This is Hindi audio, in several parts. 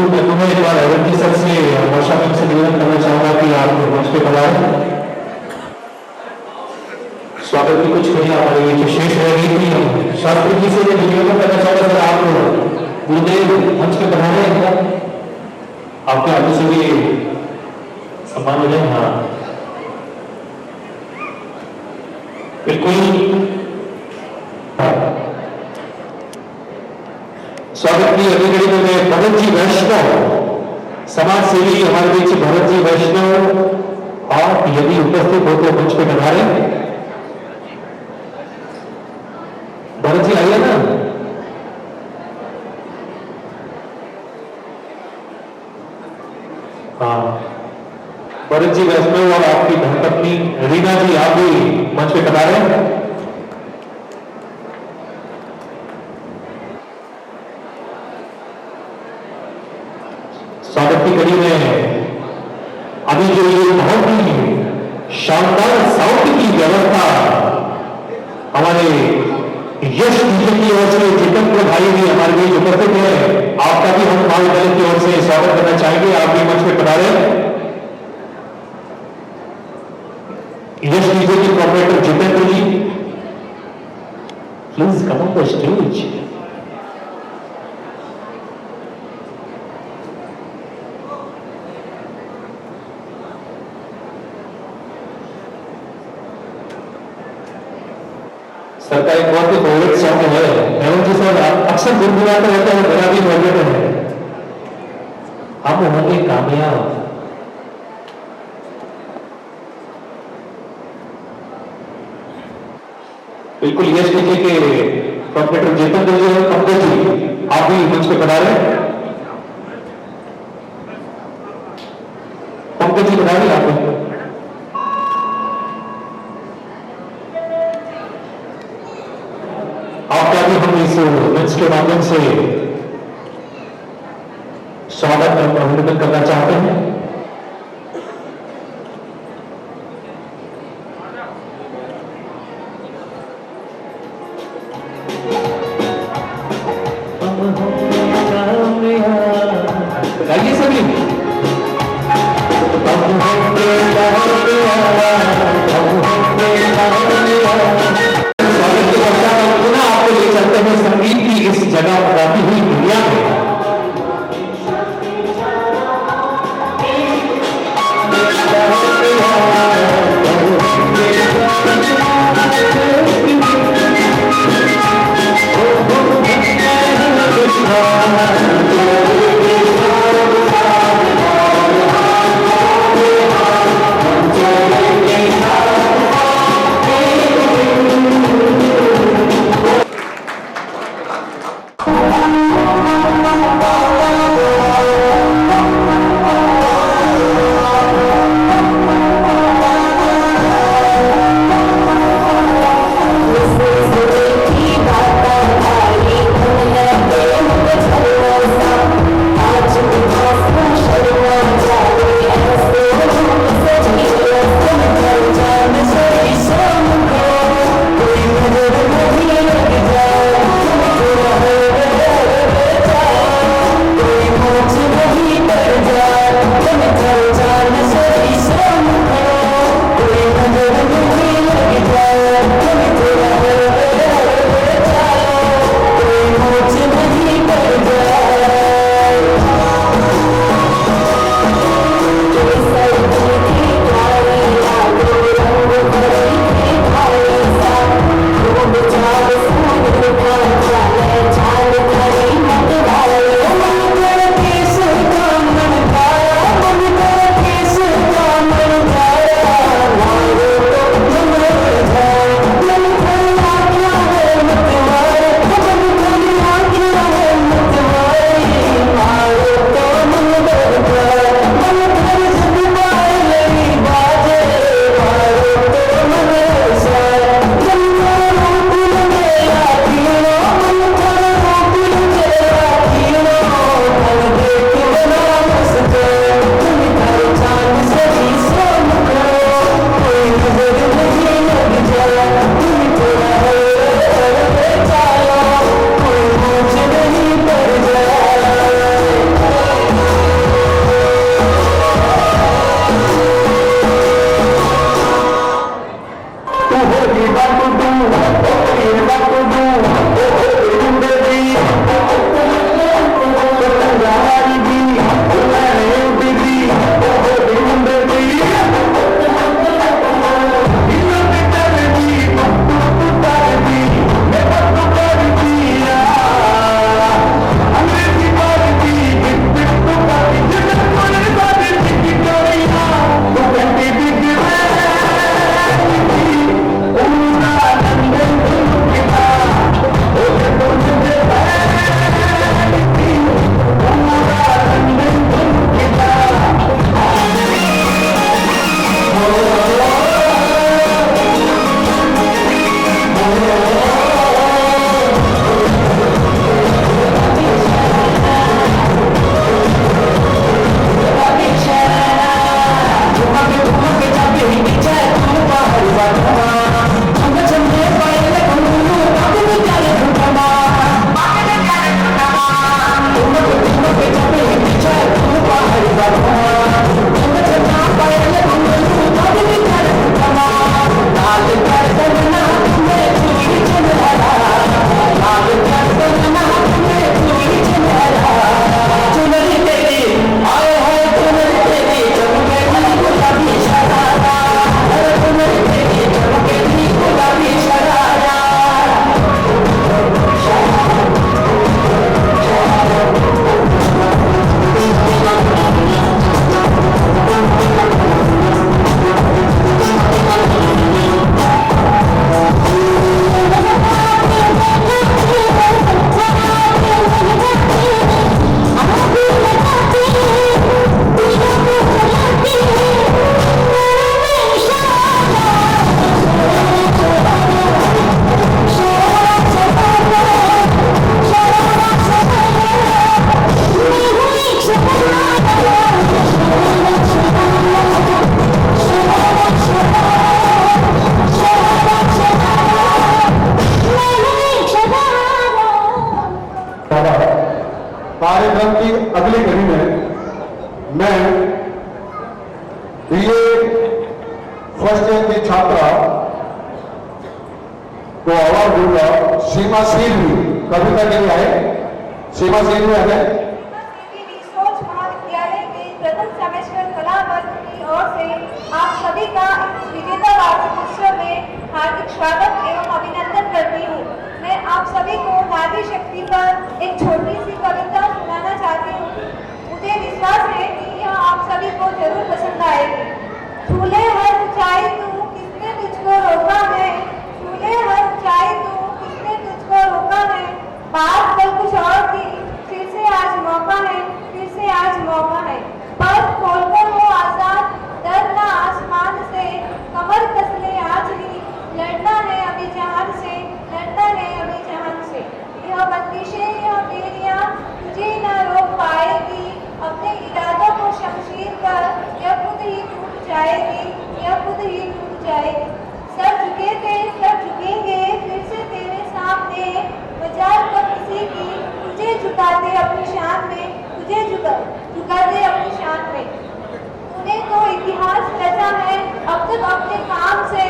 मैं तुम्हें एक बार अवंती सर से वर्षा मैम से निवेदन करना चाहूंगा कि आप मंच पे बुलाएं। स्वागत की कुछ कहीं हमारे जो शेष रह गई थी, शास्त्री जी से निवेदन करना चाहूंगा सर, आप गुरुदेव मंच पे बढ़ाने आपके हाथों से भी सम्मान हो जाए। हाँ बिल्कुल, स्वागत की अगली घड़ी में मैं भरत जी वैष्णव, समाज सेवी हमारे बीच भरत जी वैष्णव, आप यदि उपस्थित हो तो मंच पे पधारे। भरत जी आइए ना। हाँ भरत जी वैष्णव और आपकी धर्मपत्नी रीना जी, आप भी मंच पे पधारे। स्वागत की कड़ी में अभी जो ये बहुत ही शानदार साउंड की व्यवस्था हमारे यश डीजे की ओर से जितेंद्र भाई भी हमारे बीच उपस्थित है, आपका भी हम महाविद्यालय की ओर से स्वागत करना चाहेंगे। आप भी मंच पे पधारे। यश डीजे के proprietor Jitendra ji, please come on the stage. Sir का एक बहुत ही फेवरेट सॉन्ग है, एवं जी सर अक्सर गुनगुनाते रहते हैं, मेरा भी फेवरेट है, हम होंगे कामयाब। बिल्कुल यश डीजे के प्रोपराइटर जितेंद्र जी और पंकज जी, आप भी मंच पे पधारे। पंकज जी पधारिए आप भी। आपका भी हम इस मंच के माध्यम से स्वागत और अभिनंदन करना चाहते हैं। गाइए सभी। संगीत की इस जगह बढ़ाती हुई दुनिया में कार्यक्रम की अगली कड़ी में मैं बीए फर्स्ट ईयर की छात्रा को अवार्ड दूंगा। सीमा सिंह कविता के लिए आए। सीमा सिंह में है महाविद्यालय के प्रथम सेमेस्टर कला वर्ग की ओर से आप सभी का इस विजेता वार्षिक उत्सव में हार्दिक स्वागत एवं अभिनंदन करती हूँ। मैं आप सभी को नारी शक्ति पर एक छोटी सी कविता सुनाना चाहती हूँ। मुझे विश्वास है कि यह आप सभी को जरूर पसंद आएगी। झूले हर ऊंचाई तू किसने तुझको रोका है, झूले हर ऊंचाई तू किसने तुझको रोका है। बात कल कुछ और थी, फिर से आज मौका है, फिर से आज मौका है। पथ खोलकर हो आजाद, डरना आसमान से, कमर कस ले आज ही, लड़ना है अभी जहान से, लड़ना है अभी जहान से। यह बंदिशें यह बेड़ियां तुझे न रोक पाएगी, अपने इरादों को शमशीर कर यह खुद ही टूट जाएगी, यह खुद ही टूट जाएगी। सर झुके थे सर झुकेंगे फिर से तेरे सामने, मजाल कर किसी की तुझे झुका दे अपनी शान में, तुझे झुका दे अपनी शान में। तूने तो इतिहास रचा है अब तक अपने काम से,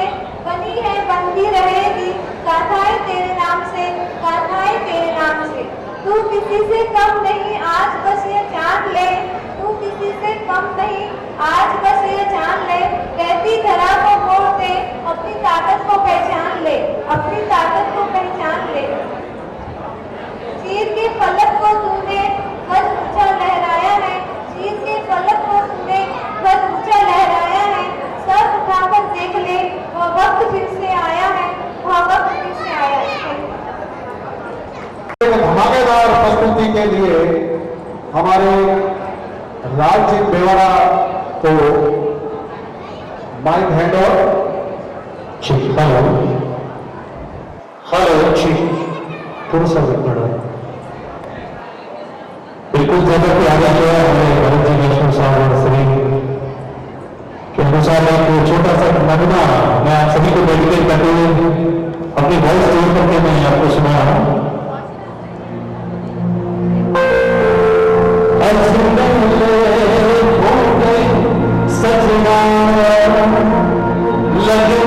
बनी है बनती रहेगी गाथाएं तेरे नाम से, गाथाएं तेरे नाम से। तू किसी से कम नहीं आज बस ये जान ले, तू किसी से कम नहीं आज बस ये जान ले। कहती धरा को मोड़ दे, अपनी ताकत को पहचान ले, अपनी ताकत को पहचान ले। चीर के फलक को तूने कद ऊंचा लहराया है, चीर के फलक को तूने कद ऊंचा लहराया है। सर उठाकर देख ले वह वक्त फिर से आया है, वह वक्त फिर से आया है। धमाकेदार प्रस्तुति के लिए हमारे राजजीत बेवाड़ा को माइक हैंड ओवर। हेलो थोड़ा सा बड़ा बिल्कुल जैसा कि आगे जो है हमें भरत जी नेशनल साहब और श्री के अनुसार एक छोटा सा नमूना मैं आप सभी को डेडिकेट करते हुए अपनी वॉइस जोड़ करके मैं आपको सुना हूँ। सजना लगे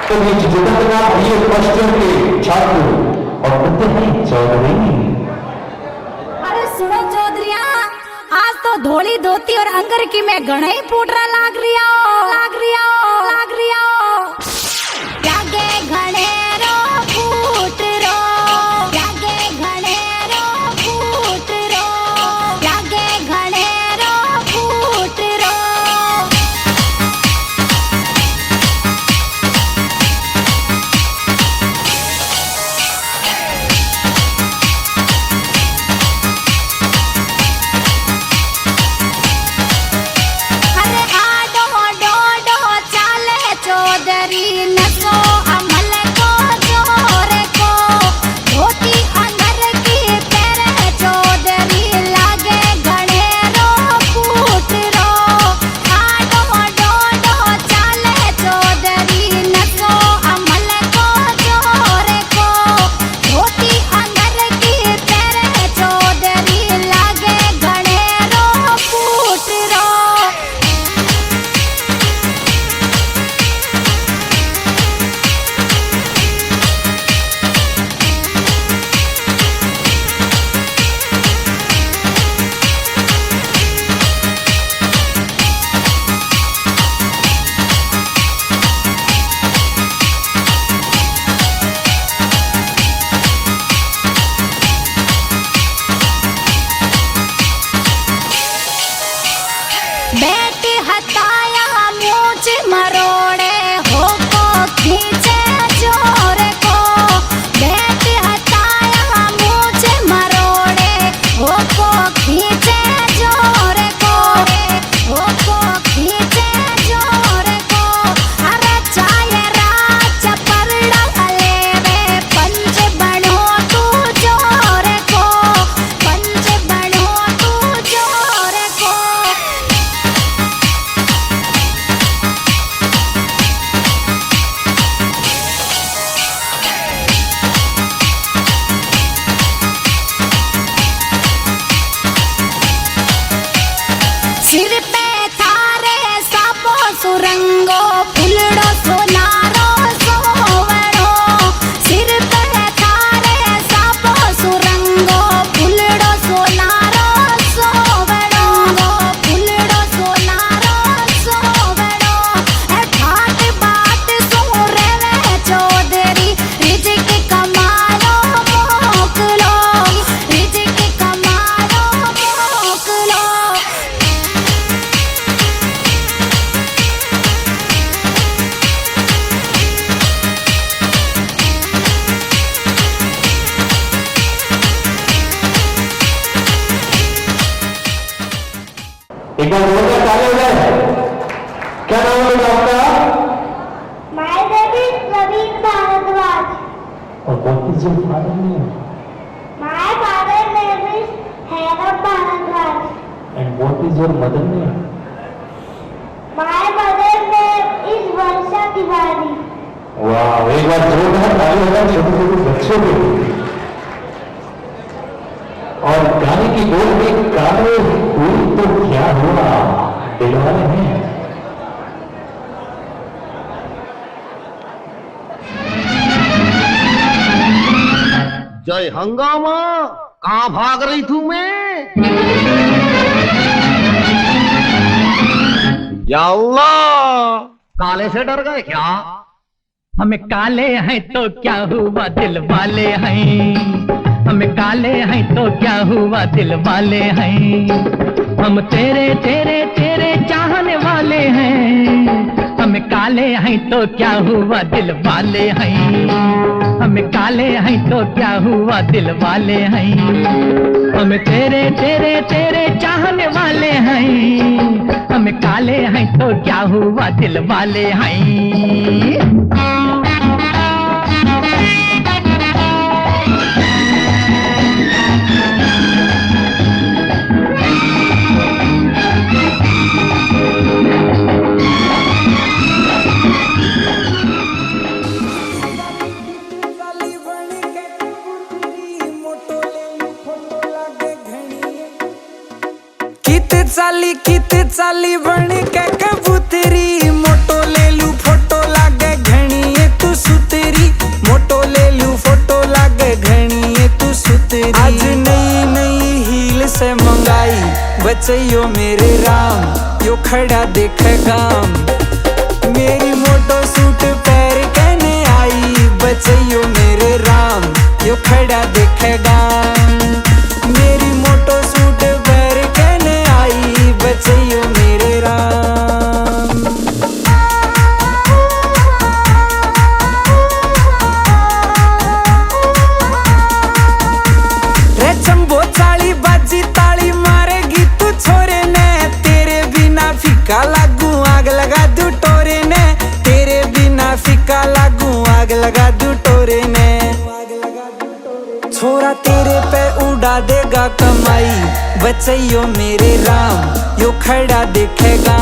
तो ये जितना ये क्वेश्चन के छात्र और बोलते हैं चौधरी। अरे सुनो चौधरिया, आज तो धोली धोती और अंगर की मैं घना ही फूटरा लाग रिया जागे घने रो फूट रो, जागे घने रो फूट रो, जागे घने रो फूट रो। अरे आडो डोडो चाले चौधरी ताली हो जाए। क्या नाम है बेटा आपका? My name is Praveen Bharadwaj. और what is your father name? My father name is Hairam Bharadwaj. And what is your mother name? My mother name is Varsha Tiwari. वाह, एक बार जोरदार ताली हो जाए छोटे छोटे बच्चों के लिए। और गाने की बोल में काले फूल तो क्या हुआ दिलवाले हैं। जय हंगामा, कहाँ भाग रही थू मैं? या अल्लाह, काले से डर गए क्या? हम काले हैं तो क्या हुआ दिल वाले हैं, हम काले हैं तो क्या हुआ दिल वाले हैं, हम तेरे तेरे तेरे चाहने वाले हैं, हम काले हैं तो क्या हुआ दिल वाले हैं, हम काले हैं तो क्या हुआ दिल वाले हैं, हम तेरे तेरे तेरे चाहने वाले हैं, हम काले हैं तो क्या हुआ दिल वाले हैं। कित चाली बन के कबूतरी, मोटो ले लू फोटो लागे घनी तू सुतरी, मोटो ले लू फोटो लागे घनी तू सुतरी। आज नई नई हील से मंगाई बचैयो मेरे राम, यो खड़ा देखे गाम, मेरी मोटो सूट पैर कहने आई बचैयो मेरे राम, यो खड़ा देखे गाम, मेरी मोटो सूट पैर कहने आई बचैयो मेरे राम। रे चंबो चाली बाजी ताली मारेगी तू छोरे ने, तेरे बिना फीका लागू आग लगा दू टोरे ने, तेरे बिना फीका लागू आग लगा दू टोरे ने, छोरा तेरे पे उड़ा देगा कमाई बचैयो मेरे राम, यो खड़ा देखेगा,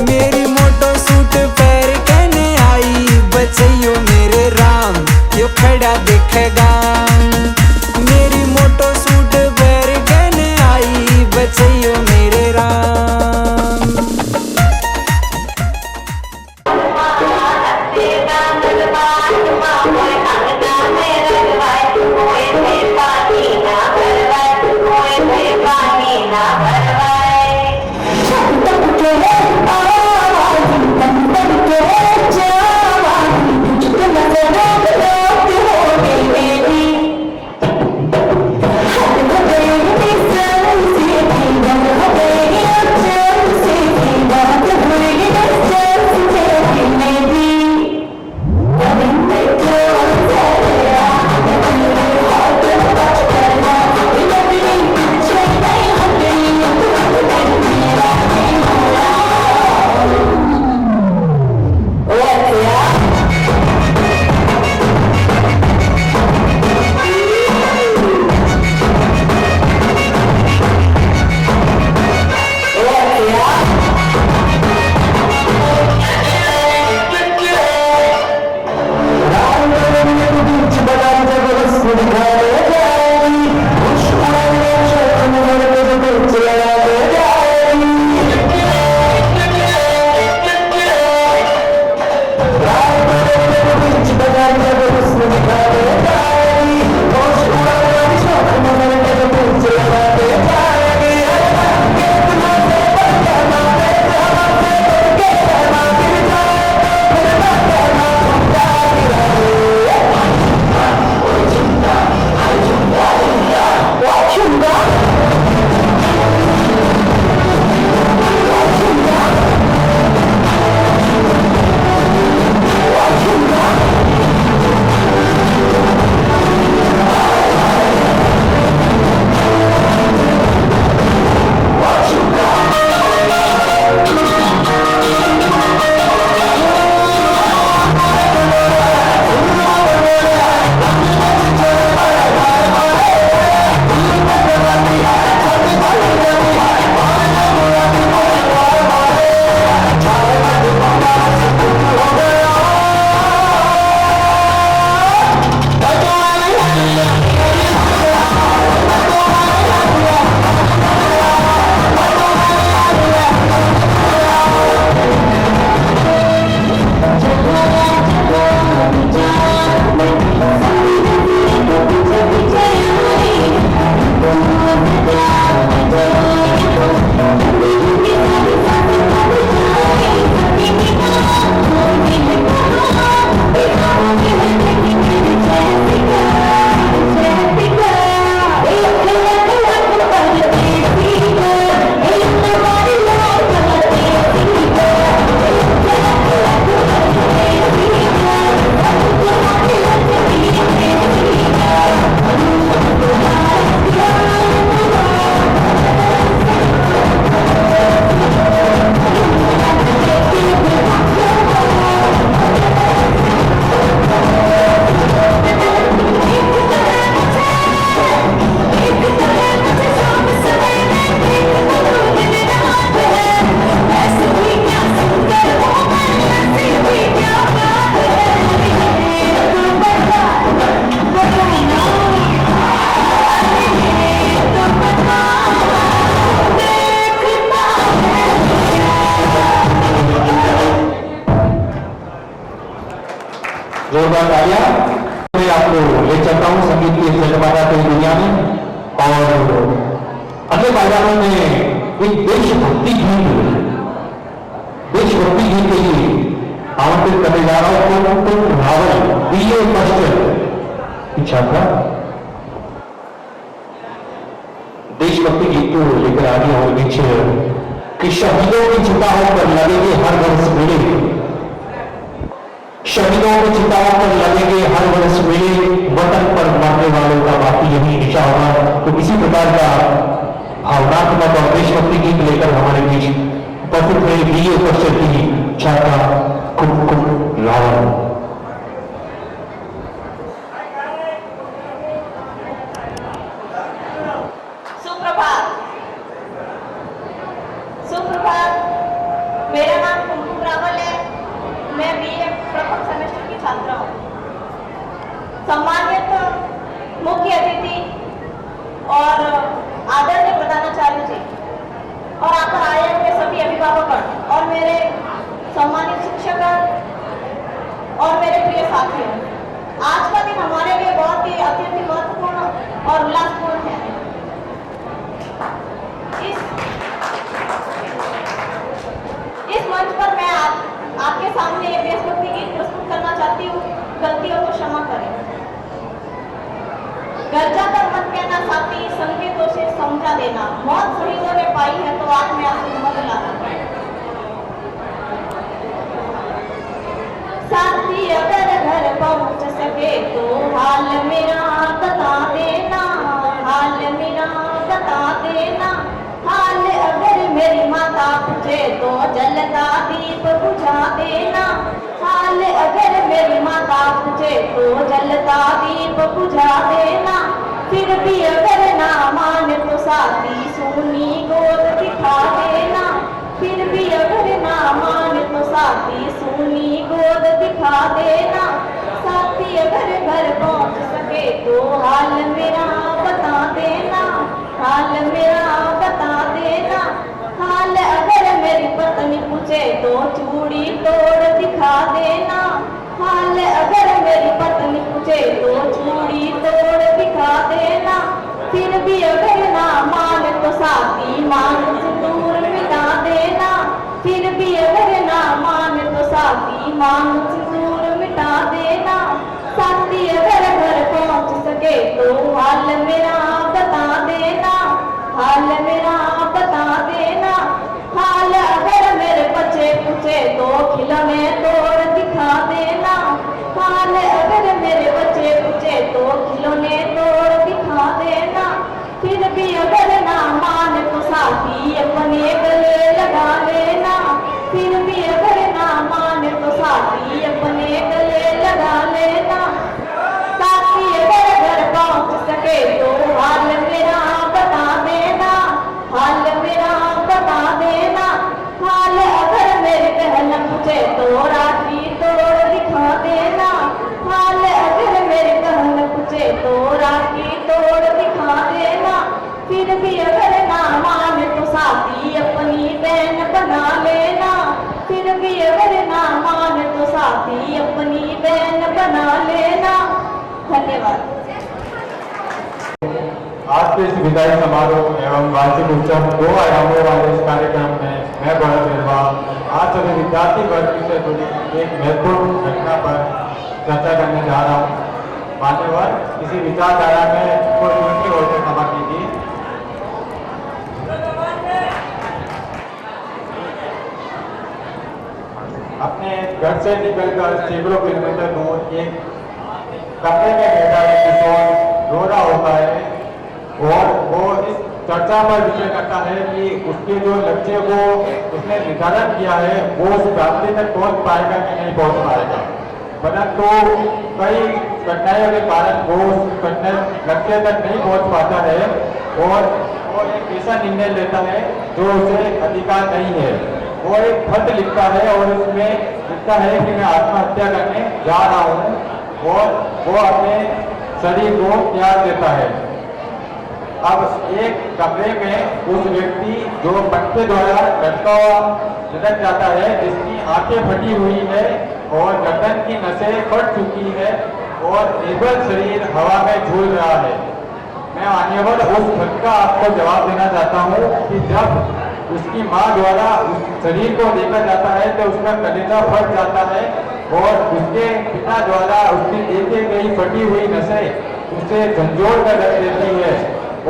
मेरी मोटो सूट पैर कहने आई बचैयो मेरे राम, यो खड़ा देखेगा, मेरी मोटो सूट पैर कहने आई बचैयो मेरे राम। करता हूँ संगीत की इस जगबाजा की दुनिया में। और अगले बाजारों में एक देशभक्ति गीत के लिए आमंत्रित करने जा रहा हूं कुमकुम रावल बीए फर्स्ट ईयर की छात्रा। देशभक्ति गीत को लेकर आगे और बीच कि शहीदों की चिताओं पर लगेंगे हर वर्ष मेले, शहीदों की चिताओं पर लगेंगे हर वर्ष मेले, वतन पर मरने वालों का बाकी यही निशा होगा। तो किसी प्रकार का भावनात्मक और देशभक्ति गीत लेकर हमारे बीच उपस्थित हुए बीए फर्स्ट ईयर की छात्रा कुमकुम रावल। सुप्रभात, मेरा नाम कुमकुम रावल है। मैं बीए प्रथम सेमेस्टर की छात्रा हूँ। सम्मानित मुख्य अतिथि और आदरणीय प्रधानाचार्य जी और आकर आए हुए सभी अभिभावक और मेरे सम्मानित शिक्षक और मेरे प्रिय साथियों, आज का दिन हमारे लिए बहुत ही अत्यंत महत्वपूर्ण और उल्लासपूर्ण है। इस मंच पर मैं आपके सामने एक देशभक्ति गीत प्रस्तुत करना चाहती हूँ। गलतियों को क्षमा करें। घर जाकर मत कहना साथी, संकेतों से समझा देना, मौत शहीदों ने पाई है तो आंख में आंसू मत लाना। साथी अगर घर पहुंच सके तो हाल मेरा बता देना, हाल मेरा बता देना। हाल अगर मेरी माता पूछे तो जलता दीप बुझा देना, हाल अगर मेरी माता पूछे तो जलता दीप बुझा देना। फिर भी अगर ना मान तो साथी सूनी गोद दिखा देना, फिर भी अगर ना मान तो साथी सूनी गोद दिखा देना। साथी अगर घर पहुंच सके तो हाल मेरा बता देना, हाल मेरा बता देना। हाल अगर मेरी पत्नी पूछे तो चूड़ी तोड़ दिखा देना, हाल अगर मेरी पत्नी पूछे तो चूड़ी तोड़ दिखा देना। फिर भी अगर ना मान तो साथी मांग सिंदूर मिटा देना, फिर भी अगर ना मान तो साथी मांग सिंदूर मिटा देना। साथी अगर घर पहुंच सके तो हाल मेरा बता देना, हाल मेरा बता देना। हाल अगर मेरे बच्चे पूछे तो खिलौने तोड़ दिखा देना, हाल अगर मेरे बच्चे पूछे तो खिलौने तोड़ दिखा देना। फिर भी अगर ना मान तो साथी अपने गले लगा लेना, फिर भी अगर ना मान तो साथी अपने गले लगा लेना। साथी अगर घर पहुंच सके तो हाल मेरा बता देना, हाल मेरा बता देना। हाल अगर मेरी बहन पूछे तो राखी तोड़ दिखा देना, हाल अगर मेरी बहन पूछे तो राखी तोड़ दिखा देना। फिर भी अगर ना मान तो साथी अपनी बहन बना लेना, फिर भी अगर ना मान तो साथी अपनी बहन बना लेना। धन्यवाद। आज के इस विदाई समारोह एवं वार्षिक उत्सव 2 आयामों वाले इस कार्यक्रम में मैं भरत निर्वा आज सभी विद्यार्थी वर्ग से जुड़ी एक महत्वपूर्ण घटना पर चर्चा करने जा रहा हूँ। मान्यवर किसी विचारधारा में कोई त्रुटि हो तो क्षमा कीजिए। अपने घर से निकलकर सैकड़ों किलोमीटर दूर एक कमरे में बैठा एक किशोर रो रहा होता है और वो इस चर्चा पर विषय करता है कि उसके जो लक्ष्य को उसने निर्धारण किया है वो उस प्राप्ति तक पहुंच पाएगा कि नहीं पहुंच पाएगा। परंतु कई कठिनाइयों के कारण वो उस लक्ष्य तक नहीं पहुंच पाता है और एक ऐसा निर्णय लेता है जो उसे अधिकार नहीं है। वो एक खत लिखता है और उसमें लिखता है कि मैं आत्महत्या करने जा रहा हूँ और वो अपने शरीर को त्याग देता है। अब एक कमरे में उस व्यक्ति जो पट्टे द्वारा लटका हुआ लटक जाता है, जिसकी आंखें फटी हुई है और गर्दन की नसें फट चुकी है और निर्बल शरीर हवा में झूल रहा है। मैं मान्यवर उस भक्त का आपको जवाब देना चाहता हूँ कि जब उसकी माँ द्वारा उस शरीर को देखा जाता है तो उसका कलेजा फट जाता है और उसके पिता द्वारा उसकी देखी गई फटी हुई नसें उसे झंझोड़ कर रख देती है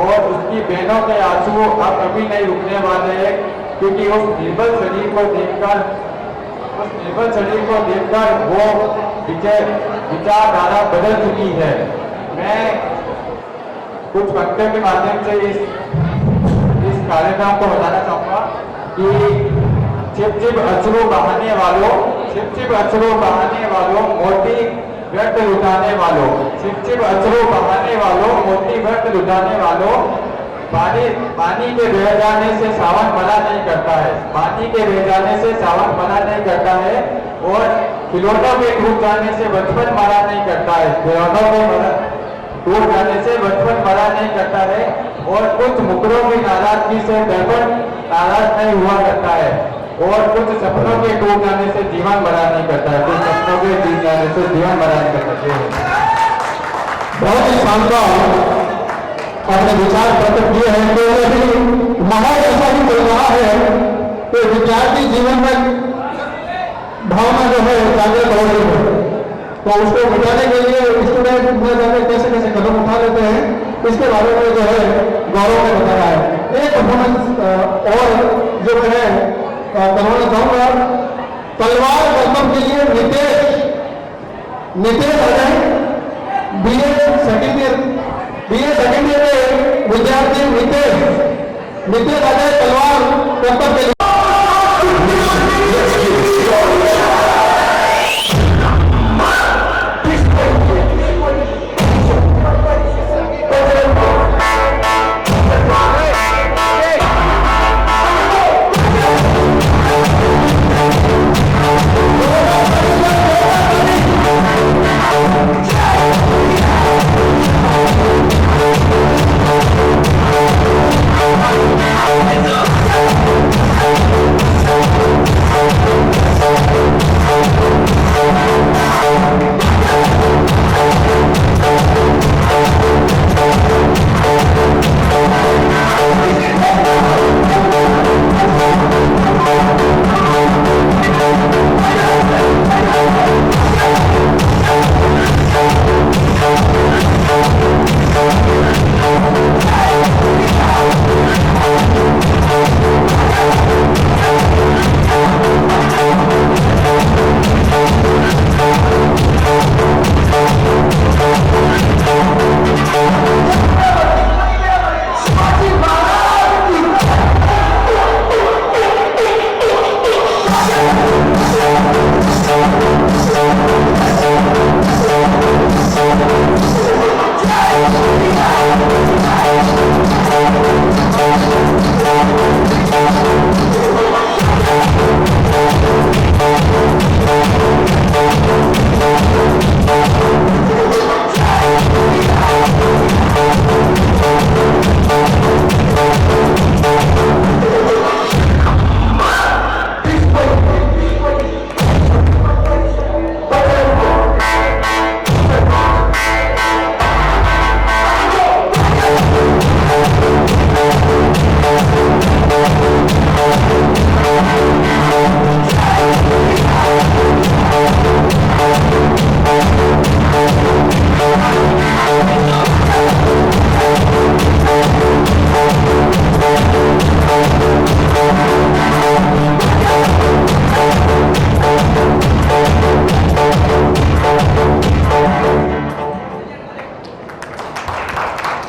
और उसकी बहनों के आंसू अब कभी नहीं रुकने वाले हैं, क्योंकि उस निर्बल शरीर को देखकर वो विचारधारा बदल चुकी है। मैं कुछ वक्तव्य के माध्यम से इस कार्यक्रम को बताना चाहूंगा कि छिप छिप अश्रु बहाने वालों मोटी व्यर्थ लुटाने वालों, छिप छिप अश्रु बहाने वालों मोटी व्यर्थ लुटाने वालों, पानी के बह जाने से सावन मना नहीं करता है, पानी के बह जाने से सावन मना नहीं करता है और खिलौनों के टूट जाने से बचपन मना नहीं करता है, खिलौनों के टूट जाने से बचपन मना नहीं करता है और कुछ मुकरों की नाराजगी से दर्पण नाराज नहीं हुआ करता है और कुछ सपनों के टूट जाने से जीवन बड़ा नहीं करता है, कुछ सपनों के टूट जाने से जीवन बड़ा नहीं करता है। बहुत ही शानदार अपने विचार प्रकट किए हैं। तो माहौल ऐसा ही चल रहा है कि विद्यार्थी जीवन में भावना जो है जागृत हो रही है, तो उसको मिटाने के लिए स्टूडेंट में जाकर कैसे कैसे कदम उठा लेते हैं, इसके बारे में जो है गौरव ने बताया है। एक परफॉर्मेंस और जो है करवाना चाहूंगा, तलवार कर्तव्य के लिए Nitesh Ajay BA second year के विद्यार्थी नितेश अजय तलवार कर्तव्य के लिए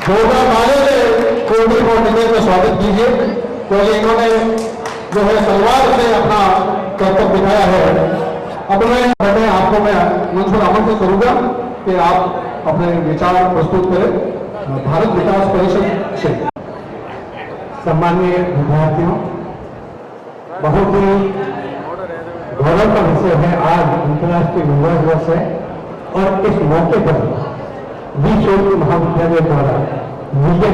जोरदार ताली से कुलदीप और नितेश का स्वागत कीजिए, क्योंकि इन्होंने जो है तलवार से अपना कर्तव्य दिखाया है। अब मैं आपको मैं मंच पर आमंत्रित करूंगा कि आप अपने विचार प्रस्तुत करें भारत विकास परिषद से। सम्मानीय विद्यार्थियों, बहुत ही गौरव का विषय है, आज अंतर्राष्ट्रीय युवा दिवस है और इस मौके पर विश्व महाविद्यालय द्वारा विजय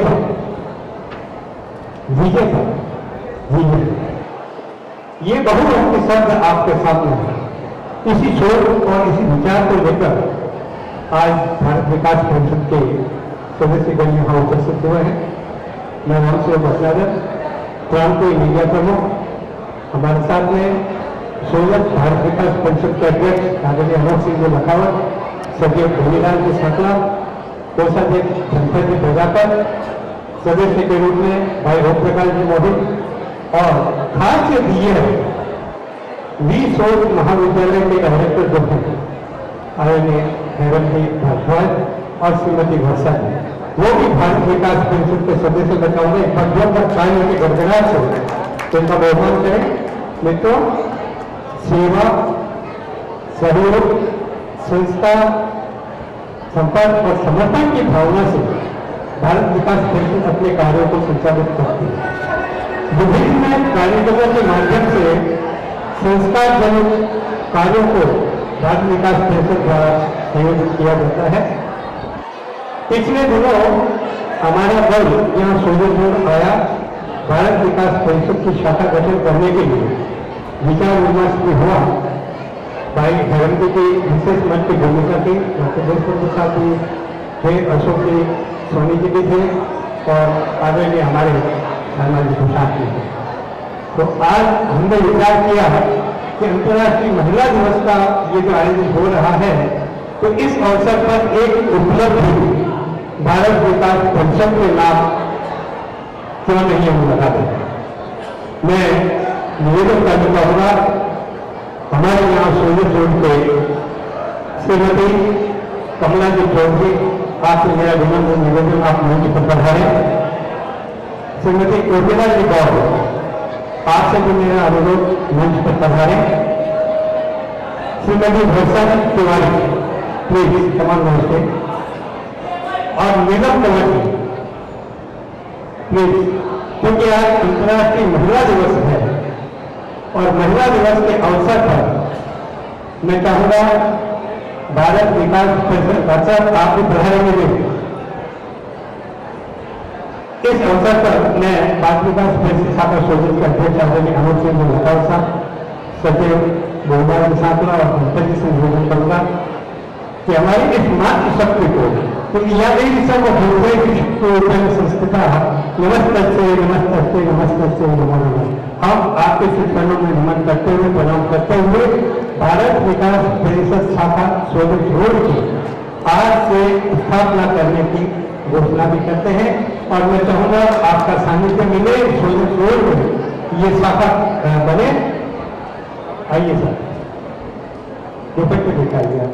ये बहुमुखी शब्द आपके सामने है। इसी सोच और इसी विचार को लेकर आज भारत विकास परिषद के सदस्यगण यहाँ उपस्थित हुए हैं। मैं नाम से भटनागर, प्रांतीय मीडिया प्रमुख, हमारे साथ में सोलह भारत विकास परिषद के अध्यक्ष आदरणीय अमर सिंह जी लखावत, सचिव धनीलाल जी सकला, कोषाध्यक्ष धनपत जी प्रजाकर, सदस्य के रूप में भाई ओम प्रकाश जी मोहित और खासियत ये है वी शोध महाविद्यालय के डायरेक्टर जो हैं आदरणीय हेमंत जी भारद्वाज और श्रीमती वर्षा जी, वो भी भारत विकास परिषद के सदस्य बताऊंगे। एक बार जोरदार तालियों की गड़गड़ाहट से इनका बहुमान करें। मित्रों, सेवा, सहयोग, संस्था, संपर्क और समर्पण की भावना से भारत विकास परिषद अपने कार्यों को संचालित करती है। विभिन्न कार्यक्रमों के माध्यम से संस्कारजनक कार्यों को भारत विकास परिषद द्वारा संयोजित किया जाता है। पिछले दिनों हमारा दल यहाँ सोलर आया। भारत विकास परिषद की शाखा गठन करने के लिए विचार विमर्श भी हुआ। भाई धर्म की विशेष मंच की भूमिका थी, डॉक्टर प्रसाद जी थे, अशोक जी सोनी जी भी थे और आदरणीय हमारे शर्मा जी प्रसाद जी थे। तो आज हमने विचार किया कि अंतर्राष्ट्रीय महिला दिवस का ये जो आयोजन हो रहा है, तो इस अवसर पर एक उपलब्धि भारत विकास परिषद के नाम क्यों नहीं हम लगा दें। मैं निवेदन करना चाहूंगा हमारे यहाँ सोलर जोन के श्रीमती कमला जी चौधरी, आपसे मेरा विनम्र निवेदन, आप मंच पर पधारें। श्रीमती उर्मिला जी गौर, आपसे भी मेरा अनुरोध मंच पर पधारें। श्रीमती वर्षा तिवारी, प्लीज कमान नमस्ते। और नीलम कंवर जी, प्लीज, क्योंकि आज अंतर्राष्ट्रीय महिला दिवस है और महिला दिवस के अवसर पर मैं चाहूंगा भारत विकास परिषद अवसर आप भी पधारेंगे। इस अवसर पर मैं भारत विकास परिषद शाखा सोलर के अध्यक्ष आदरणीय अमर सिंह जी लखावत साहब, सचिव बहुबार जी साकला और पंकज जी से निवेदन करूंगा कि हमारी इस मातृशक्ति को, क्योंकि यह एक सब संस्कृता नमस्ते नमस्ते नमस्ते नमो नमः, हम आपके चरणों में नमन करते हुए, प्रणाम करते हुए भारत विकास परिषद शाखा सोलर रोड की आज से स्थापना करने की घोषणा भी करते हैं। और मैं चाहूंगा आपका सानिध्य मिले, सोलर रोड में ये शाखा बने। आइए सर, दुपट्टे दिखाइए।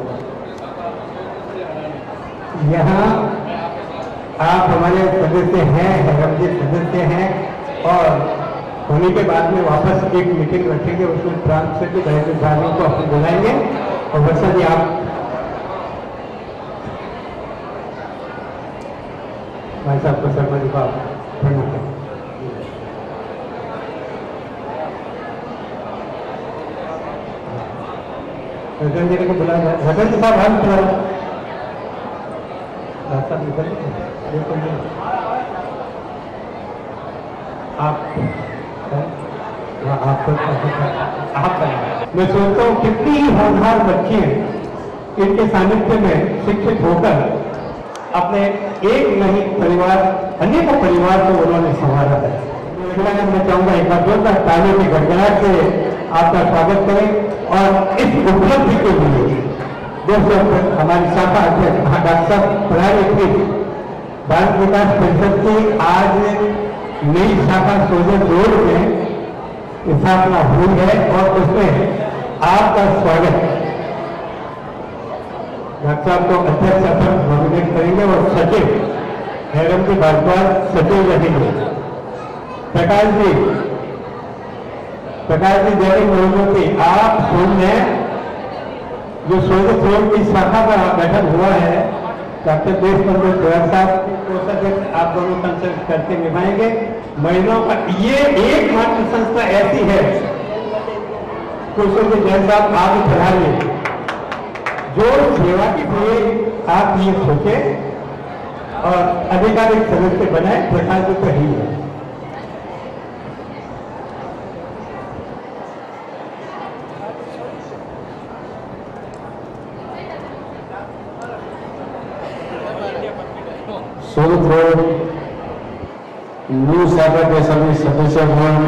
यहाँ आप हमारे सदस्य हैं, हरमजीत सदस्य हैं और होने के बाद में वापस एक मीटिंग रखेंगे, उसमें प्रांत से भी अधिकारियों को अपने बुलाएंगे। और वर्षा जी आप भाई साहब को शर्मा जी का प्रणाम करें। रतन जी को बुलाया जाए। रतन जी साहब हम रास्ता निकल आप मैं सोचता हूँ कितनी ही होनहार बच्ची हैं, इनके सानिध्य में शिक्षित होकर अपने एक नहीं परिवार, अनेकों परिवार को उन्होंने संभाला है। मैं चाहूंगा एक बार जोरदार तालियों की गड़गड़ाहट से आपका स्वागत करें। और इस उपलब्धि के लिए दोस्तों हमारी शाखा अध्यक्ष डॉक्टर साहब प्रधानमंत्री भारत विकास परिषद की आज नई शाखा सोलर रोड में स्थापना हुई है और उसमें आपका स्वागत डॉक्टर साहब को अध्यक्ष अपन नॉमिनेट करेंगे और सचिव हेमंत जी भारद्वाज सचिव रहेंगे। प्रकाश जी दैनिक नवज्योति, आप सुन लें, जो सोलर रोड की शाखा का गठन हुआ है, डॉक्टर देशबंधु गोयल साहब कोषाध्यक्ष आप दोनों कंसल्ट करके निभाएंगे। महिलाओं का ये एकमात्र संस्था ऐसी है, कुशल जैन साहब आप ही पढ़ाइए, जो सेवा के लिए आप ये सोचे और आधिकारिक सदस्य बनाए। प्रकाश जी तो ही है। सोलत रोड न्यू सागर के सभी सदस्यगण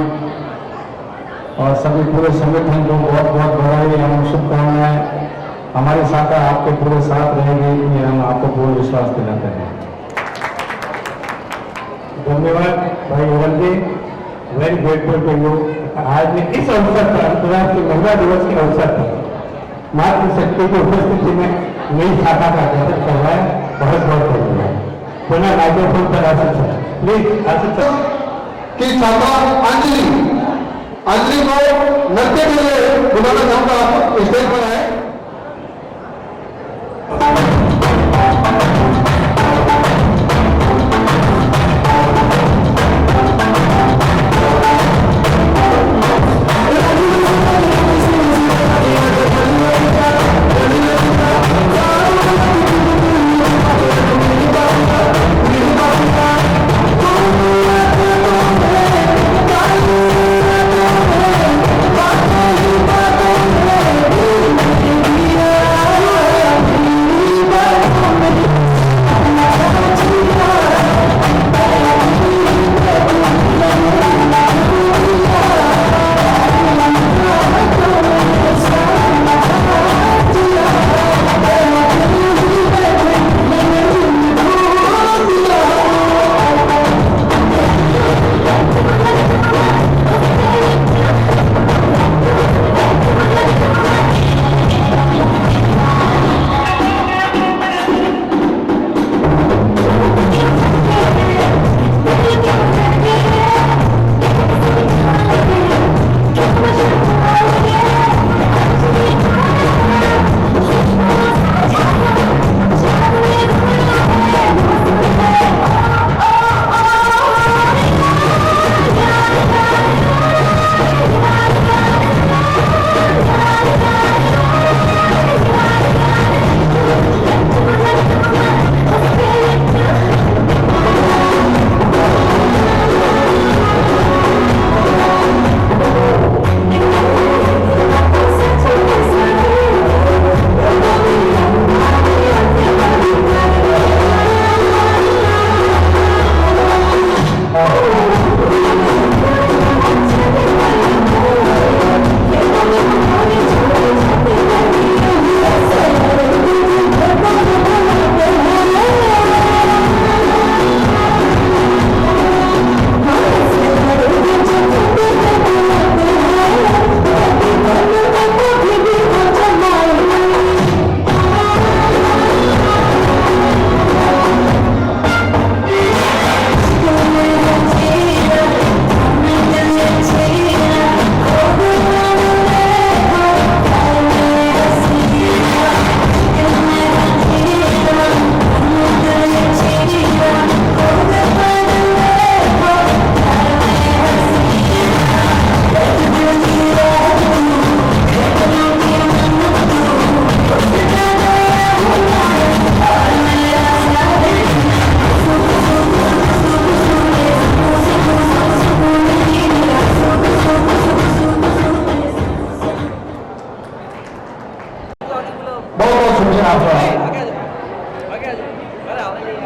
और सभी पूरे संगठन को बहुत बहुत बधाई एवं शुभकामनाएं। हमारी शाखा आपके पूरे साथ रहेगी, ये हम आपको पूर्ण विश्वास दिलाते हैं। धन्यवाद भाई ओवल जी, वेरी ग्रेटफुल टू यू। आज इस अवसर पर, अंतर्राष्ट्रीय महिला दिवस के अवसर पर मातृशक्ति की उपस्थिति में नई शाखा का गठन करवाया, बहुत बहुत धन्यवाद। पुनः माइक्रोफोन पर Asif sir, please Asif sir. कि छात्रा अंजलि को नृत्य के लिए बुलाना चाहूंगा, आप स्टेज पर आए।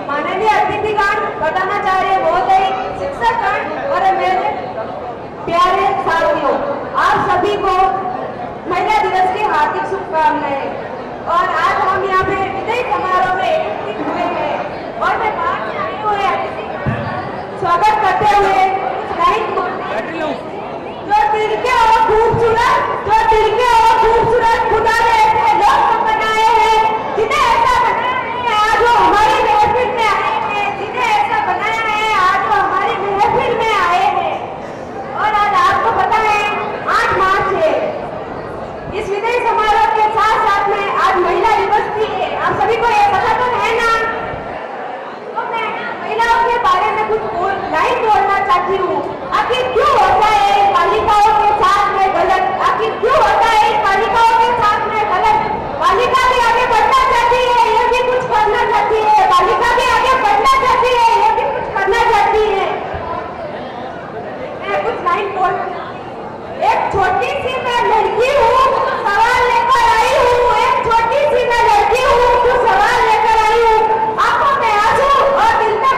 माननीय अतिथिगण, प्रधानाचार्य महोदय, शिक्षकगण और मेरे प्यारे साथियों, आप सभी को महिला दिवस की हार्दिक शुभकामनाएं। और आज हम यहाँ पे विदाई समारोह में एकत्रित हुए हैं और मैं बाहर से आए हुए अतिथि स्वागत करते हुए जो दिल के और खूबसूरत खुदा ने ऐसे लोग बनाए हैं, जिन्हें ऐसा बनाया है आज वो हमारी महफिल में आए हैं, जिन्हें ऐसा बनाया है आज वो हमारी महफिल में आए हैं। और आज आपको पता है 8 मार्च है। इस विदाई समारोह के साथ साथ में आज महिला दिवस भी है, आप सभी को ये पता तो है ना। तो मैं महिलाओं के बारे में कुछ लाइन बोलना चाहती हूँ। आखिर क्यों होता है बालिकाओं के साथ में गलत, आखिर क्यों होता है बालिकाओं के साथ में गलत। बालिका भी आगे बढ़ना चाहती है, ये भी कुछ करना चाहती है, बालिका भी आगे बढ़ना चाहती है, ये भी कुछ करना चाहती है। मैं कुछ लाइन बोल, एक छोटी सी मैं लड़की हूँ, सवाल लेकर आई हूँ, एक छोटी सी मैं लड़की हूँ जो सवाल लेकर आई हूँ। आंखों में आंसू और दिल में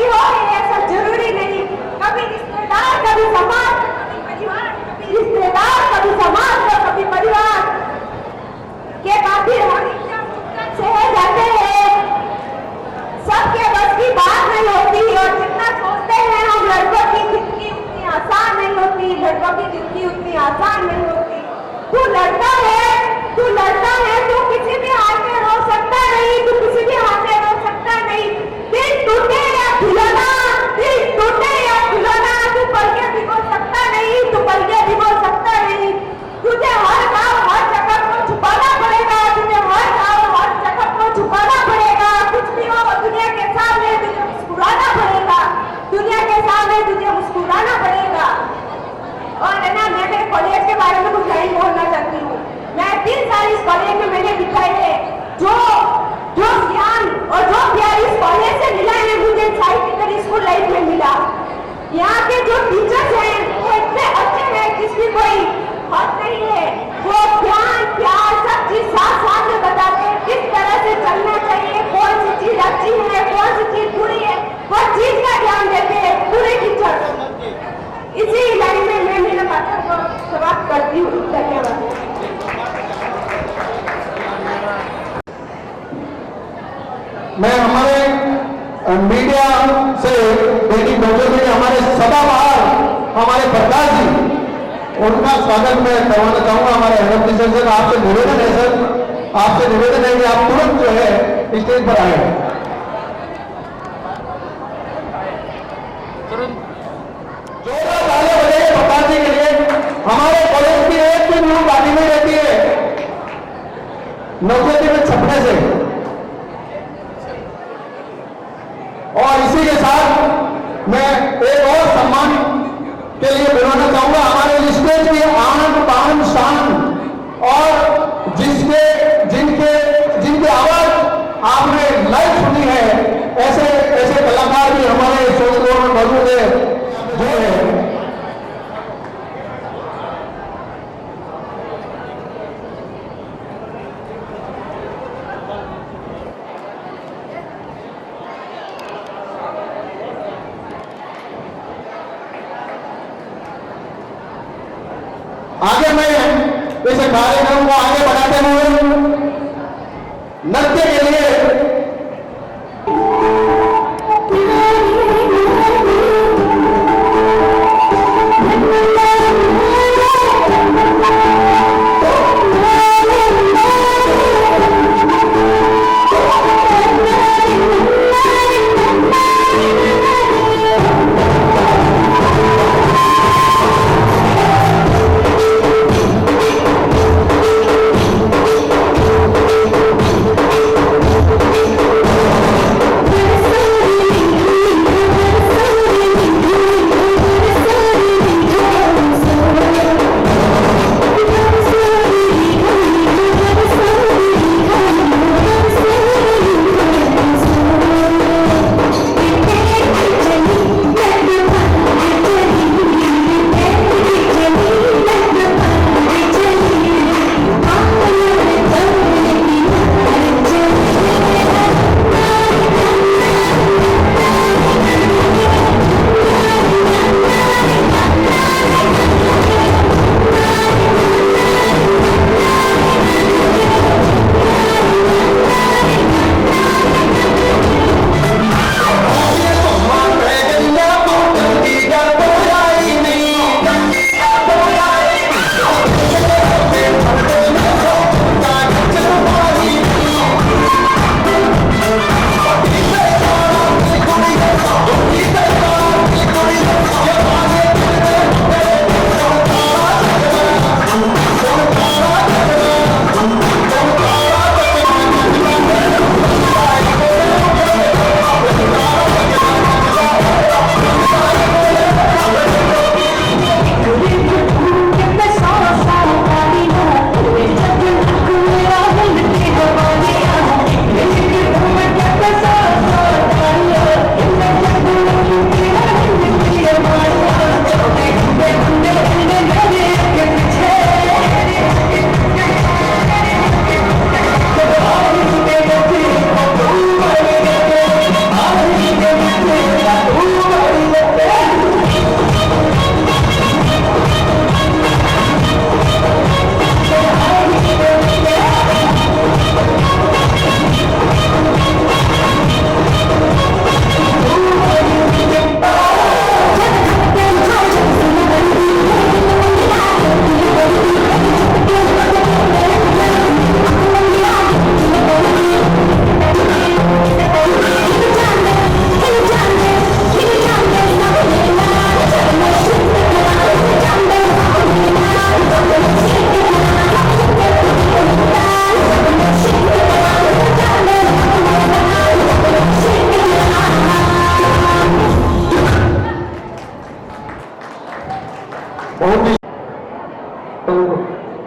लड़की हो गई ऐसा जरूरी नहीं। कभी रिश्तेदार, कभी समाज, कभी परिवार, कभी रिश्तेदार, कभी समाज, कभी परिवार के काफी सह जाते हैं। सबके बस की बात नहीं होती और जितना सोचते हैं हम लड़कों की जिंदगी उतनी आसान नहीं होती, लड़कों की जिंदगी उतनी आसान नहीं होती। तू लड़का है, तू लड़का है, तू किसी भी हाथ में रो सकता नहीं, तू किसी भी हाथ में रो सकता नहीं। दिल टूटे या खिलौना, दिल टूटे या खिलौना, तू पल के भिगो सकता नहीं, तू पल के भिगो सकता नहीं। तुझे हर गाँव हर जगह को छुपाना पड़ेगा, तुझे हर गाँव हर जगह को छुपाना पड़ेगा। कुछ भी हो दुनिया के सामने तुझे मुस्कुराना पड़ेगा, दुनिया के सामने तुझे मुस्कुराना पड़ेगा। और है ना, मैं मेरे कॉलेज के बारे में कुछ लाइन बोलना चाहती हूँ। मैं 3 साल इस कॉलेज में मैंने बिताए हैं। जो ज्ञान और जो प्यार इस कॉलेज से मिला है मुझे साहित्य स्कूल लाइफ में मिला। यहाँ के जो टीचर्स हैं वो इतने अच्छे हैं जिसकी कोई हद नहीं है। वो ज्ञान प्यार सब चीज साथ साथ में बताते हैं, किस तरह से चलना चाहिए, कौन सी चीज अच्छी है, कौन सी चीज बुरी है, वो चीज का ध्यान देते हैं पूरे टीचर। इसी लाइन में मैं मेरे बातों को समाप्त करती हूँ। धन्यवाद। मैं हमारे मीडिया से बेटी मौजूद है, हमारे सदाबहार हमारे प्रकाश जी, उनका स्वागत मैं करवाना चाहूंगा। हमारे हेड टीचर सर, आपसे निवेदन है सर, आपसे निवेदन है कि आप तुरंत जो है स्टेज पर आए। जोरदार तालियां बजाइए प्रकाश जी के लिए। हमारे कॉलेज की एक भी न्यूज बाकी नहीं रहती है नौकरी में छपने से। और इसी के साथ मैं एक और सम्मान के लिए बुलाना चाहूंगा हमारे स्टेज की आनंद बान शान और जिनके आवाज आपने लाइव सुनी है, ऐसे कलाकार भी हमारे सोचलों में मौजूद है जो है। आगे मैं इस कार्यक्रम को आगे बढ़ाते हुए नृत्य के लिए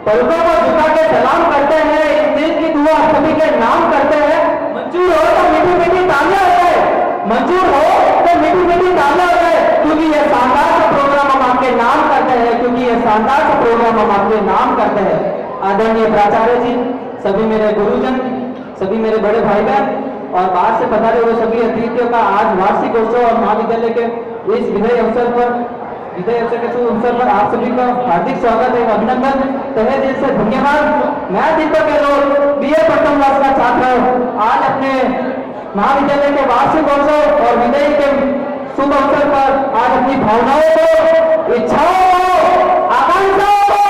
पलकों को झुका के सलाम करते हैं, इस दिल की दुआ सभी के नाम करते हैं। मंजूर हो तो मीठी मीठी तालियां हो जाए, मंजूर हो तो मीठी मीठी तालियां हो जाए, क्योंकि ये शानदार सा प्रोग्राम हम आपके नाम करते हैं, क्योंकि ये शानदार सा प्रोग्राम हम आपके नाम करते हैं। आदरणीय प्राचार्य जी, सभी मेरे गुरुजन, सभी मेरे बड़े भाई बहन और बाहर से पधारे हुए सभी अतिथियों का आज वार्षिक उत्सव और महाविद्यालय के इस विजय अवसर के शुभ अवसर पर आप सभी का हार्दिक स्वागत एवं अभिनंदन, तहे दिल से धन्यवाद। मैं दीपक गहलोत, बीए प्रथम वर्ष का छात्र, आज अपने महाविद्यालय के वार्षिक उत्सव और विजय के शुभ अवसर पर आज अपनी भावनाओं को, इच्छाओं को, आकांक्षाओं को,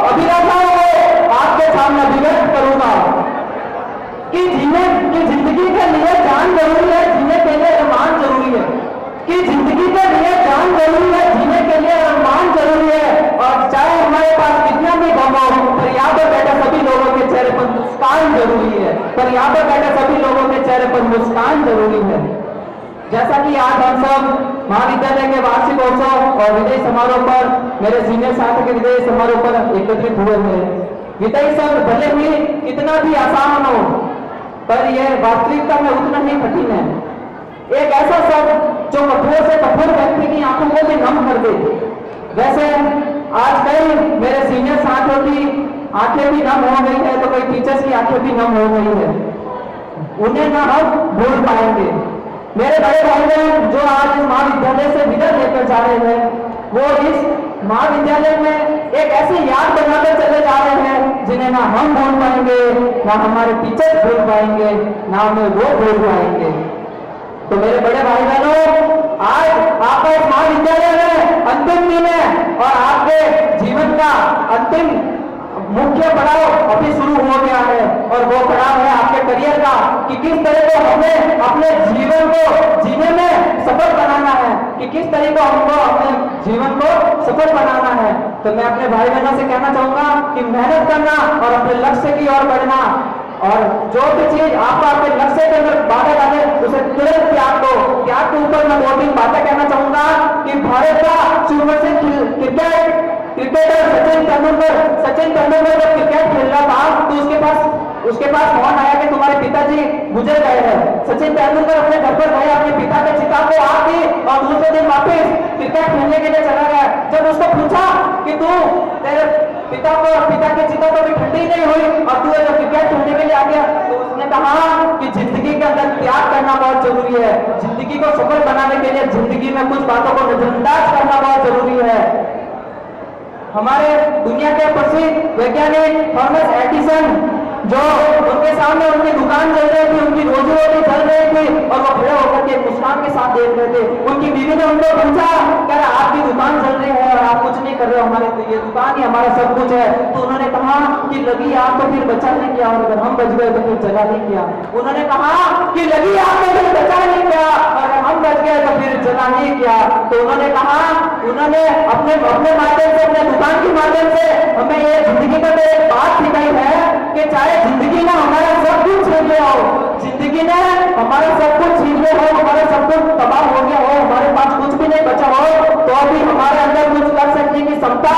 अभिलाषाओं को आपके सामने अभिव्यक्त करूंगा कि जिंदगी के लिए जान जरूरी है, जीने के लिए अरमान जरूरी है, कि जिंदगी के लिए जान जरूरी है, जीने के लिए अरमान जरूरी है। और चाहे हमारे पास कितना भी गम हो, पर यहाँ पर बैठे सभी लोगों के चेहरे पर मुस्कान जरूरी है, पर यहाँ पर बैठे सभी लोगों के चेहरे पर मुस्कान जरूरी है। जैसा कि आज हम सब महाविद्यालय के वार्षिक उत्सव और विजय समारोह पर, मेरे सीनियर छात्र के विजय समारोह पर एकत्रित हुए हैं। विजय शब्द भले ही कितना भी आसान हो, पर यह वास्तविकता में उतना ही कठिन है। एक ऐसा शब्द जो कठोर से कठोर व्यक्ति की आंखों को भी नम कर दे। वैसे आज कई मेरे सीनियर छात्रों की आंखें भी नम हो गई है, तो कई टीचर्स की आंखें भी नम हो गई है, उन्हें ना हम भूल पाएंगे। मेरे बड़े भाई बहन जो आज इस महाविद्यालय से विदा लेकर जा रहे हैं, वो इस महाविद्यालय में एक ऐसी याद बनाकर चले जा रहे हैं जिन्हें ना हम भूल पाएंगे, ना हमारे टीचर भूल पाएंगे, ना हमें वो भूल पाएंगे। तो मेरे बड़े भाई बहनों, आज आपका इस महाविद्यालय में अंतिम दिन है और आपके जीवन का अंतिम मुख्य पड़ाव अभी शुरू हो गया है, और वो पड़ाव है आपके करियर का, कि किस तरह को हमें अपने जीवन को जीने में सफल बनाना है, कि किस तरह को हमको अपने जीवन को सफल बनाना है। तो मैं अपने भाई बहनों से कहना चाहूंगा कि मेहनत करना और अपने लक्ष्य की ओर बढ़ना, और जो भी चीज आपको आपके लक्ष्य के अंदर बाधा डाले उसे तुरंत त्याग दो। त्याग के ऊपर मैं 2-3 बातें कहना चाहूंगा कि भारत का सुप्रसिद्ध क्रिकेटर सचिन तेंदुलकर जब क्रिकेट खेल रहा था तो उसके पास फोन आया कि तुम्हारे पिताजी गुजर गए हैं। सचिन तेंदुलकर अपने घर पर गए, अपने पिता के चिता को आग दी और दूसरे दिन वापस क्रिकेट खेलने के लिए चला गया। जब उसको पूछा कि तू तेरे पिता की चिता तो भी ठंडी नहीं हुई और तू जब क्रिकेट खेलने के लिए आ गया, तो उसने कहा कि जिंदगी के अंदर त्याग करना बहुत जरूरी है। जिंदगी को सफल बनाने के लिए जिंदगी में कुछ बातों को नजरअंदाज करना बहुत जरूरी है। हमारे दुनिया के प्रसिद्ध वैज्ञानिक थॉमस एडिसन, जो उनके सामने उनकी दुकान चल रही थी, उनकी रोजी रोटी चल रही थी और वो खड़े होकर के मुस्कान के साथ देख रहे थे। उनकी बीवी ने उनको पूछा, क्या आपकी दुकान चल रही है और आप कुछ नहीं कर रहे हो, हमारे ये दुकान ही हमारा सब कुछ है। तो उन्होंने कहा कि लगी आग तो फिर बचा नहीं किया, और अगर हम बच गए तो फिर जला नहीं किया। उन्होंने कहा कि लगी आग तो फिर बचा नहीं किया, और हम बच गए तो फिर जला नहीं किया। तो उन्होंने कहा, उन्होंने अपने माध्यम से, अपने दुकान के माध्यम से हमें ये जिंदगी का एक बात सिखाई है कि चाहे जिंदगी ने हमारा सब कुछ छीन लिया हो, जिंदगी ने हमारा सब कुछ छीन लिया हो, हमारा सब कुछ तबाह हो गया हो, हमारे पास कुछ भी नहीं बचा हो, तो अभी हमारे अंदर कुछ कर सकने की क्षमता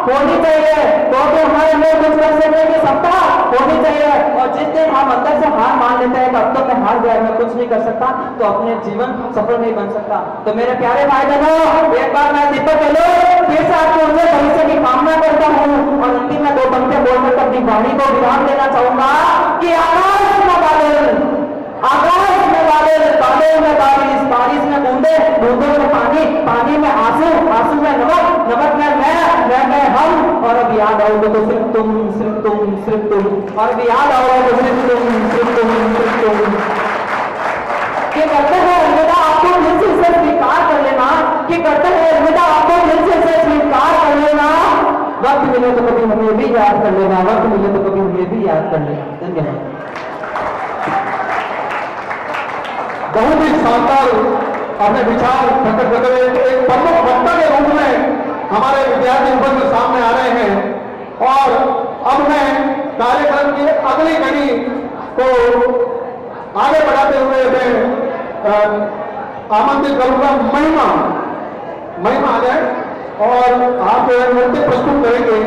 होनी चाहिए, तो अभी हमारे अंदर कुछ कर सकने की क्षमता होनी चाहिए। और जिस दिन हम अंदर से हार मान लेते हैं कि अब तो मैं हार गया, मैं कुछ नहीं कर सकता, तो अपने जीवन सफल नहीं बन सकता। तो मेरे प्यारे भाई बहनों, एक बार मैं दीपक गहलोत फिर से आपको उनके भविष्य की कामना करता हूँ, और अंतिम में 2 पंक्तियां बोलकर अपनी वाणी को विराम देना चाहूंगा कि आकाश में बादल, बादल में बारिश में बूंदे, बूंदों में पानी, पानी में आंसू, आंसू में नमक, नमक में मैं हम, और अब याद आओगे तो सिर्फ तुम, और अब याद आओगे तो सिर्फ तुम। कि करते हैं अलविदा आपको दिल से इसे स्वीकार कर लेना, कि करते हैं अलविदा आपको दिल से इसे स्वीकार कर लेना। वक्त मिले तो कभी हमें भी याद कर लेना, वक्त मिले तो कभी हमें भी याद कर लेना। धन्यवाद। बहुत ही शानदार अपने विचार प्रकट कर रहे हैं। एक प्रमुख वक्ता के रूप में हमारे विद्यार्थी वर्ग सामने आ रहे हैं, और अब मैं कार्यक्रम की अगली कड़ी को आगे बढ़ाते हुए मैं आमंत्रित करूंगा महिमा आ जाए और आप नृत्य प्रस्तुत करेंगे।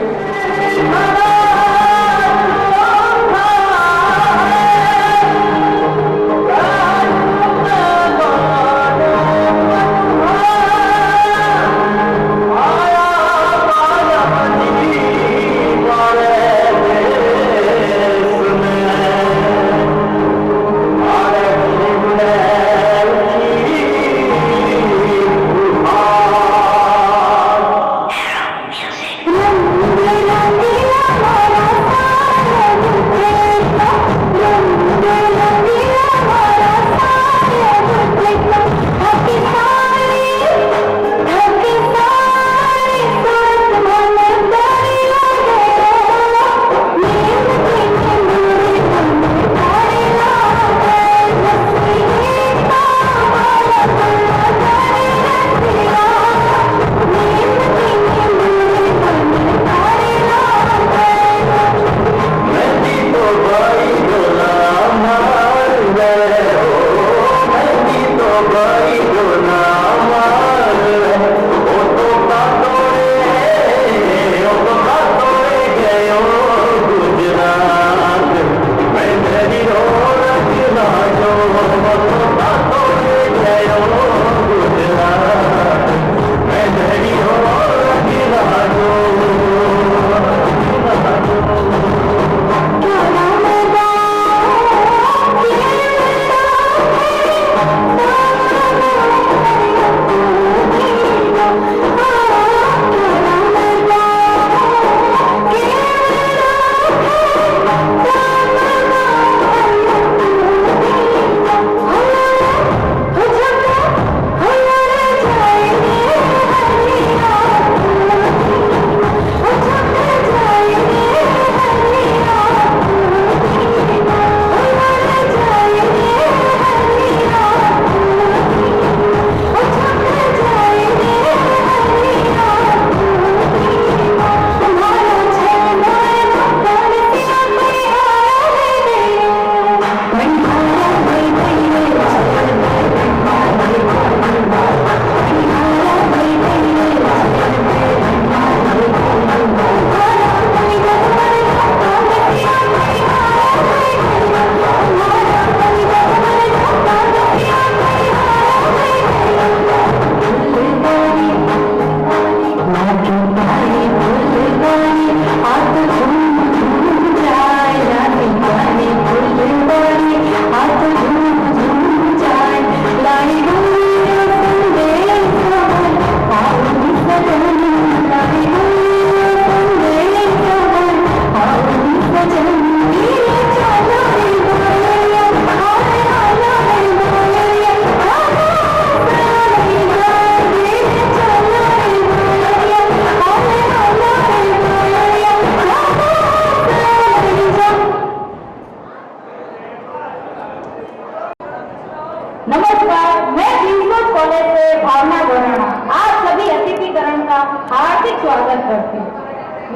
हार्दिक स्वागत करती हूँ।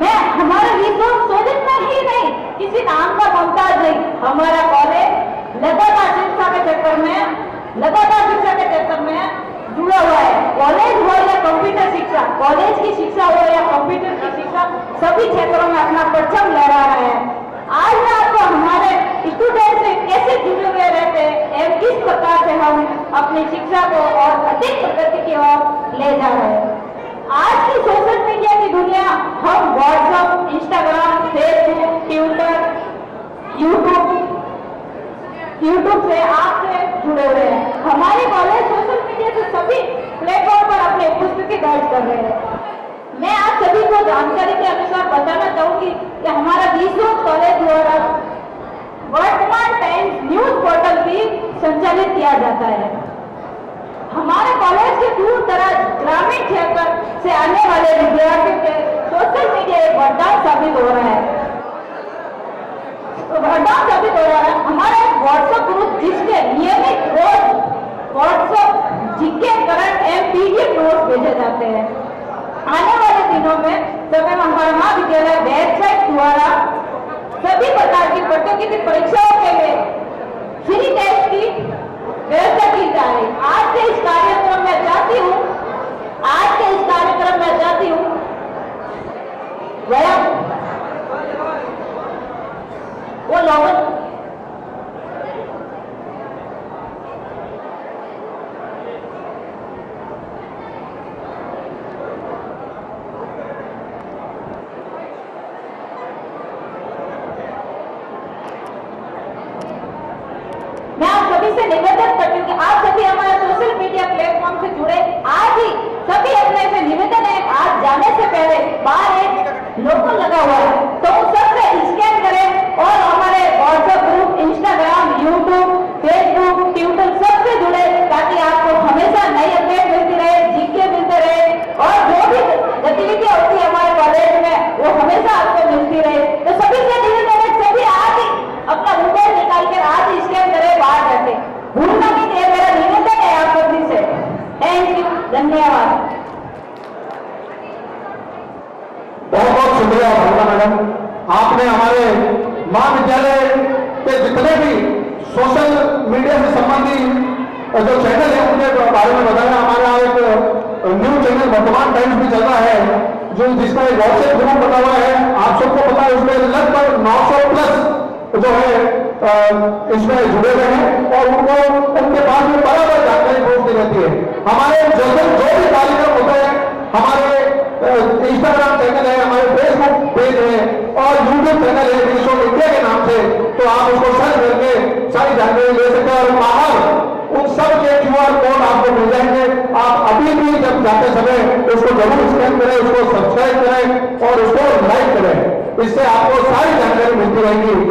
मैं हमारा रिसोर्स शोधित में ही नहीं, किसी नाम का मुमताज नहीं। हमारा कॉलेज लगातार शिक्षा के चक्कर में जुड़ा हुआ है। कॉलेज हो या कंप्यूटर शिक्षा, कॉलेज की शिक्षा हो या कंप्यूटर की शिक्षा, सभी क्षेत्रों में अपना परचम लहरा रहा है। आज मैं आपको हमारे स्टूडेंट से कैसे जुड़े हुए रहते हैं एवं किस प्रकार से हम अपनी शिक्षा को और अधिक प्रगति की ओर ले जा रहे हैं। आज की सोशल मीडिया की दुनिया, हम WhatsApp, Instagram, Facebook, Twitter, YouTube से आपसे जुड़े हुए हैं। हमारे कॉलेज सोशल मीडिया के सभी प्लेटफॉर्म पर अपनी उपस्थिति दर्ज कर रहे हैं। मैं आप सभी को जानकारी के अनुसार बताना चाहूंगी कि हमारा रिसोर्स कॉलेज द्वारा वर्तमान टाइम्स न्यूज पोर्टल भी संचालित किया जाता है। हमारे कॉलेज के दूर दराज ग्रामीण क्षेत्र से आने वाले विद्यार्थियों के सोशल मीडिया एक वरदान साबित हो रहा है। हमारा व्हाट्सएप ग्रुप जिसके नियमित रोज व्हाट्सएप जीके करंट एवं पीडीएफ नोट्स भेजे जाते हैं। आने वाले दिनों में समय महाविद्यालय वेबसाइट द्वारा सभी प्रकार की प्रतियोगिता परीक्षाओं के लिए फ्री टेस्ट की व्यवस्था की जा रही है। आज के इस कार्यक्रम में चाहती हूँ वो लोग मैं आप सभी से निवेदन करती हूँ कि आप सभी हमारे सोशल मीडिया प्लेटफॉर्म से जुड़े। आज ही सभी अपने से निवेदन है, आज जाने से पहले बाहर एक लोगो लगा हुआ है तो उस सबसे स्कैन करें और हमारे WhatsApp group, Instagram, YouTube, Facebook, Twitter सबसे जुड़े ताकि आपको हमेशा नई अपडेट मिलती रहे, जीके मिलते रहे और जो भी गतिविधियां होती है हमारे कॉलेज में वो हमेशा आपको मिलती रहे। तो सभी से निवेदन है, सभी आज ही अपना मोबाइल निकाल कर आज ही स्कैन करें, बाहर जाते भूलना नहीं है। मेरा निवेदन है आप सभी से। थैंक यू, धन्यवाद। बहुत बहुत शुक्रिया भावना मैडम, आपने हमारे महाविद्यालय के जितने भी सोशल मीडिया से संबंधित जो चैनल है उनके बारे में बताया। हमारे यहाँ एक न्यूज चैनल वर्तमान टाइम्स भी चल रहा है जो जिसका एक व्हाट्सएप ग्रुप बना हुआ है। आप सबको पता है उसमें लगभग 900 प्लस जो है इसमें जुड़े हुए हैं और उनको उनके पास में बराबर जानकारी पहुंचती रहती है। हमारे जो भी कार्यक्रम होते हैं, हमारे इंस्टाग्राम चैनल है, हमारे फेसबुक पेज है और यूट्यूब चैनल है रिसोर्स इंडिया के नाम से, तो आप उसको सर्च करके सारी जानकारी ले सकते हैं और बाहर उन सब के QR कोड आपको मिल जाएंगे। आप अभी भी जब जाते समय उसको जरूर स्कैन करें, उसको सब्सक्राइब करें और उसको लाइक करें, इससे आपको सारी जानकारी मिलती रहेगी।